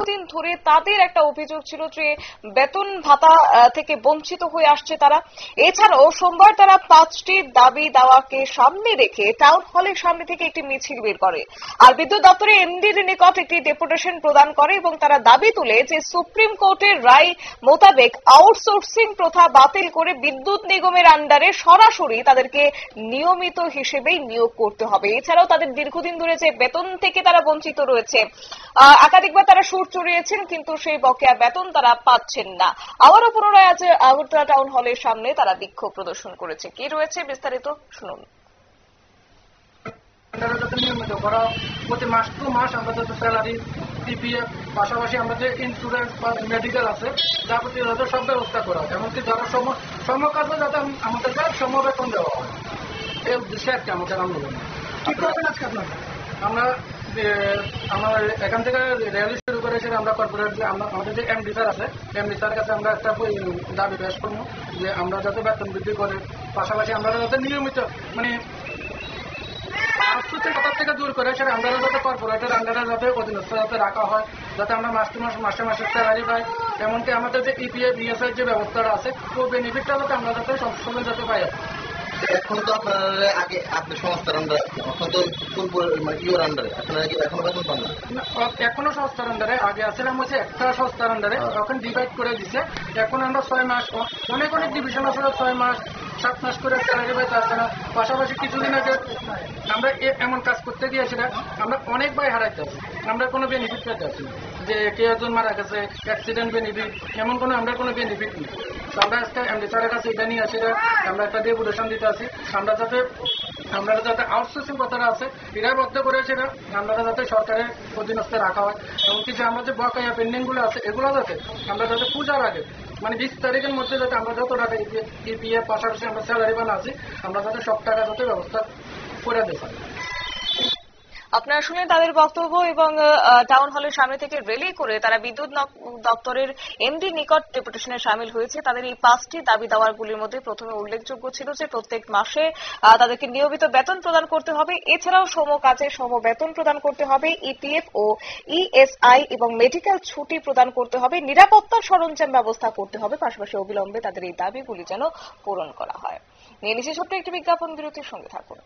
দিন ধরে তাদের একটা অভিযোগ ছিল যে বেতন ভাতা থেকে বঞ্চিত হয়ে আসছে তারা। এছাড়াও সোমবার তারা 5টি দাবি দাওয়াকে সামনে রেখে টাউন হলের সামনে থেকে একটি মিছিল বের করে আর বিদ্যুৎ দপ্তরের এমডির নিকট একটি ডেপুটেশন প্রদান করে এবং তারা দাবি তুলে যে সুপ্রিম কোর্টের রায় মোতাবেক আউটসোর্সিং প্রথা বাতিল করে বিদ্যুৎ নিগমের আন্ডারে সরাসরি তাদেরকে নিয়মিত হিসেবেই নিয়োগ করতে হবে। এছাড়াও তাদের দীর্ঘদিন ধরে যে বেতন থেকে তারা বঞ্চিত রয়েছে, একাধিকবার তারা সুর চড়িয়েছেন কিন্তু সেই বকেয়া বেতন তারা পাচ্ছেন না। আবারও পুনরায় আজ আগরতলা টাউন হলের সামনে তারা বিক্ষোভ প্রদর্শন করেছে। কি রয়েছে বিস্তারিত শুনুন। নিয়মিত করা, প্রতি মাস টু মাস আমরা যাতে স্যালারি, পিপিএফ, পাশাপাশি আমরা যে ইন্স্যুরেন্স বা মেডিকেল আছে যাবতীয় যাতে সব ব্যবস্থা করা হয়, এমনকি যারা সমকাজে যাতে আমাদেরকে সমবেতন দেওয়া হয়, এই উদ্দেশ্যে একটা আমাদের আন্দোলন। কি করবেন আজকে আপনারা? আমরা এখান থেকে র্যালি শুরু করেছি। আমরা কর্পোরেট আমাদের যে এমডি স্যার আছে, এমডি স্যারের কাছে আমরা একটা দাবি পেশ করবো যে আমরা যাতে বেতন বৃদ্ধি করে, পাশাপাশি আমরা যাতে নিয়মিত মানে আউটসোর্সিং কথা থেকে দূর করে সেটা আমরা যাতে কর্পোরেটের আন্ডারে যাতে অধীনস্থ যাতে রাখা হয়, যাতে আমরা মাস টু মাস মাসে মাসে স্যালারি পাই, এমনকি আমাদের যে ইপিএফ ইএসআই যে ব্যবস্থাটা আছে ওই বেনিফিটটা যাতে আমরা যাতে সবসময় যাতে পাই। এখন তো আপনার আগে আপনি সংস্থার আন্ডারে, এখন তো ইউর আন্ডারে এখনো বেতন পান না? এখনো সংস্থার আন্ডারে, আগে আসছিলাম হচ্ছে একটা সংস্থার আন্ডারে, তখন ডিভাইড করে দিচ্ছে। এখন আমরা 6 মাস, অনেক অনেক ডিভিশন আসলে 6 মাস 7 মাস করে স্যালারি পাই যাচ্ছে না। পাশাপাশি কিছুদিন আগে আমরা এমন কাজ করতে গিয়েছিলাম আমরা অনেক ভাই হারাইতে আছি, আমরা কোনো বেনিফিট পেতে আছি না, যে কেউ একজন মারা গেছে অ্যাক্সিডেন্ট বেনিফিট, এমন কোনো আমরা কোনো বেনিফিট নেই। তো আমরা আজকে এমডি স্যারের কাছে এটা নিয়ে আসি, আমরা একটা ডেপুটেশন দিতে আছি আমরা যাতে আউটসোর্সিং কথাটা আছে এটাই বদ্ধ করেছে না, আমরা যাতে সরকারের অধীনস্থে রাখা হয়, এমনকি যে আমরা যে বকেয়া পেন্ডিং গুলো আছে এগুলো যাতে আমরা যাতে পূজার আগে মানে 20 তারিখের মধ্যে যাতে আমরা যত টাকা ইপিএফ পাশাপাশি আমরা স্যালারি বানা আছি আমরা যাতে সব টাকা যাতে ব্যবস্থা করে দিতে পারি। আপনারা শুনলেন তাদের বক্তব্য এবং টাউন হলের সামনে থেকে র্যালি করে তারা বিদ্যুৎ দপ্তরের এমডি নিকট ডেপুটেশনে সামিল হয়েছে। তাদের এই 5টি দাবি দাওয়াগুলির মধ্যে প্রথমে উল্লেখযোগ্য ছিল যে প্রত্যেক মাসে তাদেরকে নিয়মিত বেতন প্রদান করতে হবে, এছাড়াও সম কাজে সম বেতন প্রদান করতে হবে, ইপিএফ ও ইএসআই এবং মেডিকেল ছুটি প্রদান করতে হবে, নিরাপত্তা সরঞ্জাম ব্যবস্থা করতে হবে, পাশাপাশি অবিলম্বে তাদের এই দাবিগুলি যেন পূরণ করা হয়। নিয়ে নিচে ছোট্ট একটি বিজ্ঞাপন বিরতির সঙ্গে থাকুন।